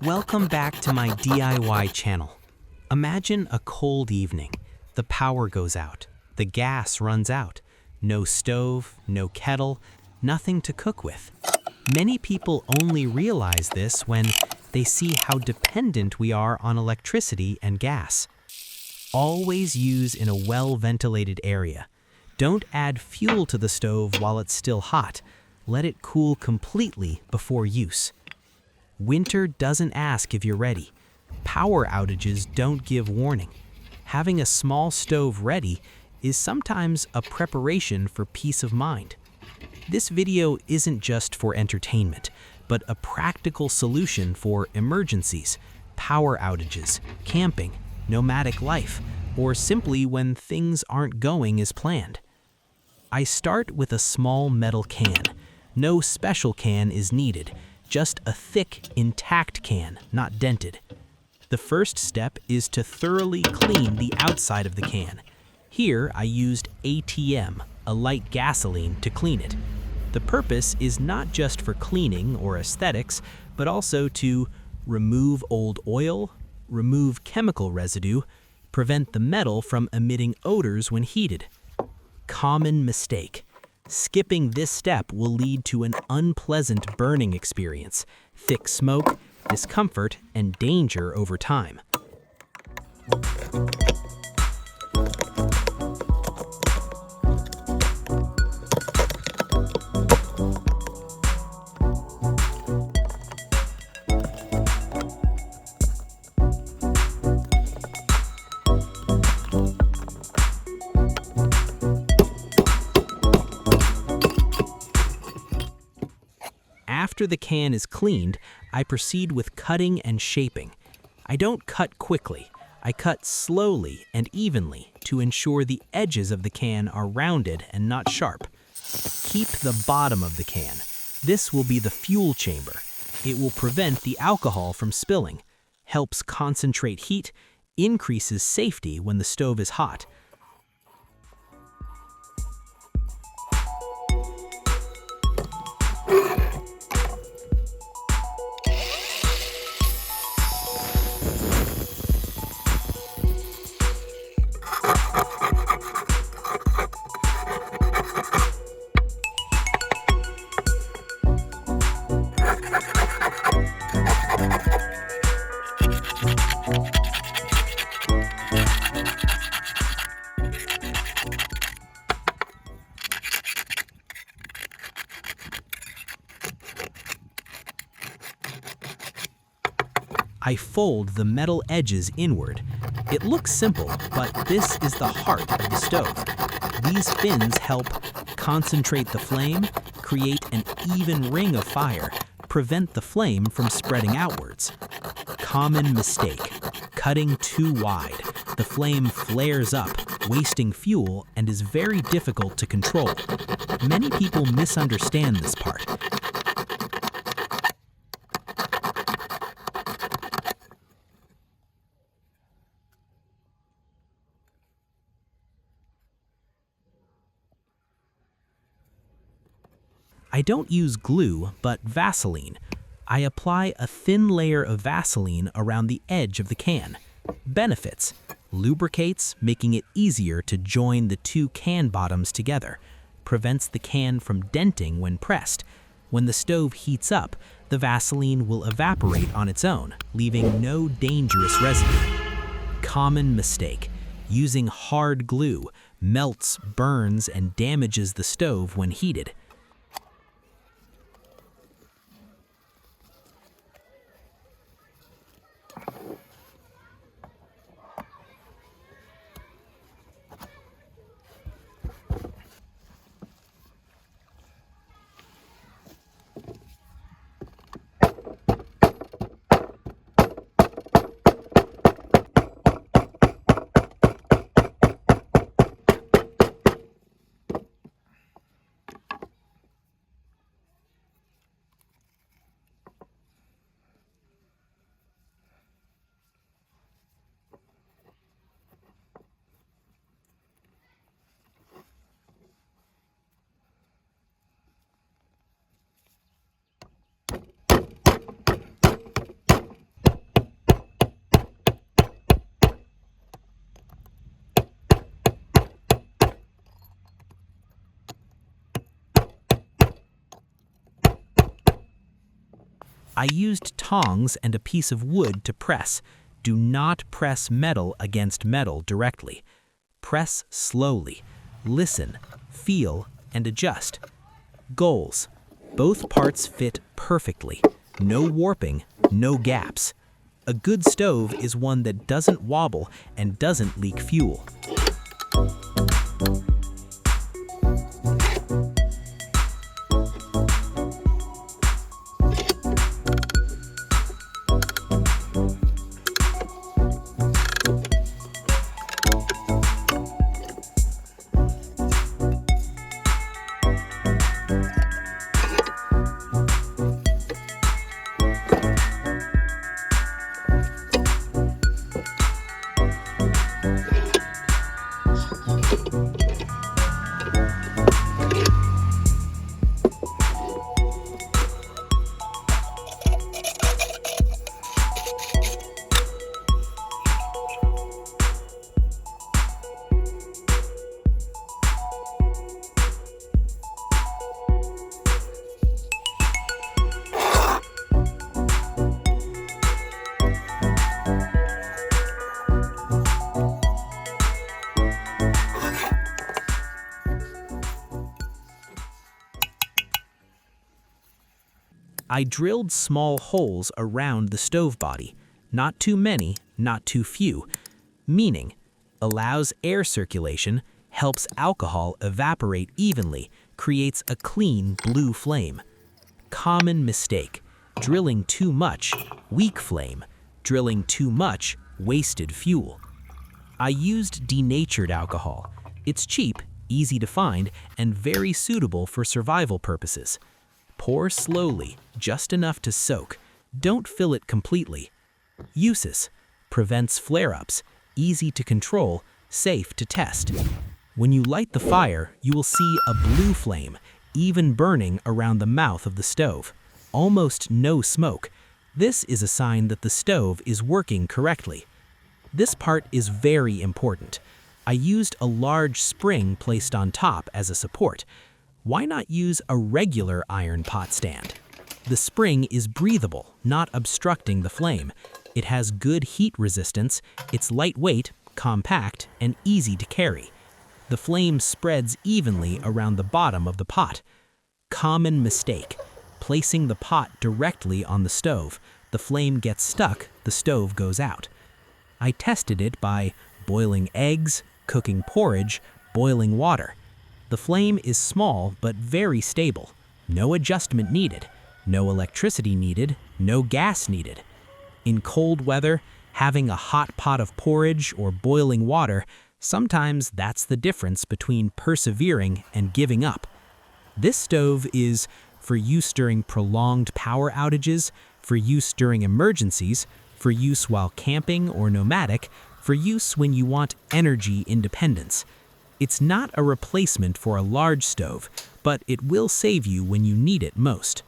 Welcome back to my DIY channel. Imagine a cold evening. The power goes out. The gas runs out. No stove, no kettle, nothing to cook with. Many people only realize this when they see how dependent we are on electricity and gas. Always use in a well-ventilated area. Don't add fuel to the stove while it's still hot. Let it cool completely before use. Winter doesn't ask if you're ready. Power outages don't give warning. Having a small stove ready is sometimes a preparation for peace of mind. This video isn't just for entertainment, but a practical solution for emergencies, power outages, camping, nomadic life, or simply when things aren't going as planned. I start with a small metal can. No special can is needed, just a thick, intact can, not dented. The first step is to thoroughly clean the outside of the can. Here I used ATM, a light gasoline, to clean it. The purpose is not just for cleaning or aesthetics, but also to remove old oil, remove chemical residue, prevent the metal from emitting odors when heated. Common mistake. Skipping this step will lead to an unpleasant burning experience, thick smoke, discomfort, and danger over time. After the can is cleaned, I proceed with cutting and shaping. I don't cut quickly. I cut slowly and evenly to ensure the edges of the can are rounded and not sharp. Keep the bottom of the can. This will be the fuel chamber. It will prevent the alcohol from spilling, helps concentrate heat, increases safety when the stove is hot. I fold the metal edges inward. It looks simple, but this is the heart of the stove. These fins help concentrate the flame, create an even ring of fire, prevent the flame from spreading outwards. Common mistake: cutting too wide. The flame flares up, wasting fuel, and is very difficult to control. Many people misunderstand this part. I don't use glue, but Vaseline. I apply a thin layer of Vaseline around the edge of the can. Benefits: lubricates, making it easier to join the two can bottoms together. Prevents the can from denting when pressed. When the stove heats up, the Vaseline will evaporate on its own, leaving no dangerous residue. Common mistake: using hard glue melts, burns, and damages the stove when heated. I used tongs and a piece of wood to press. Do not press metal against metal directly. Press slowly. Listen, feel, and adjust. Goals. Both parts fit perfectly. No warping, no gaps. A good stove is one that doesn't wobble and doesn't leak fuel. I drilled small holes around the stove body, not too many, not too few, meaning allows air circulation, helps alcohol evaporate evenly, creates a clean blue flame. Common mistake, drilling too much, weak flame, drilling too much, wasted fuel. I used denatured alcohol. It's cheap, easy to find, and very suitable for survival purposes. Pour slowly, just enough to soak. Don't fill it completely. Uses. Prevents flare-ups, easy to control, safe to test. When you light the fire, you will see a blue flame, even burning around the mouth of the stove. Almost no smoke. This is a sign that the stove is working correctly. This part is very important. I used a large spring placed on top as a support. Why not use a regular iron pot stand? The spring is breathable, not obstructing the flame. It has good heat resistance, it's lightweight, compact, and easy to carry. The flame spreads evenly around the bottom of the pot. Common mistake, placing the pot directly on the stove. The flame gets stuck, the stove goes out. I tested it by boiling eggs, cooking porridge, boiling water. The flame is small but very stable. No adjustment needed. No electricity needed. No gas needed. In cold weather, having a hot pot of porridge or boiling water, sometimes that's the difference between persevering and giving up. This stove is for use during prolonged power outages, for use during emergencies, for use while camping or nomadic, for use when you want energy independence. It's not a replacement for a large stove, but it will save you when you need it most.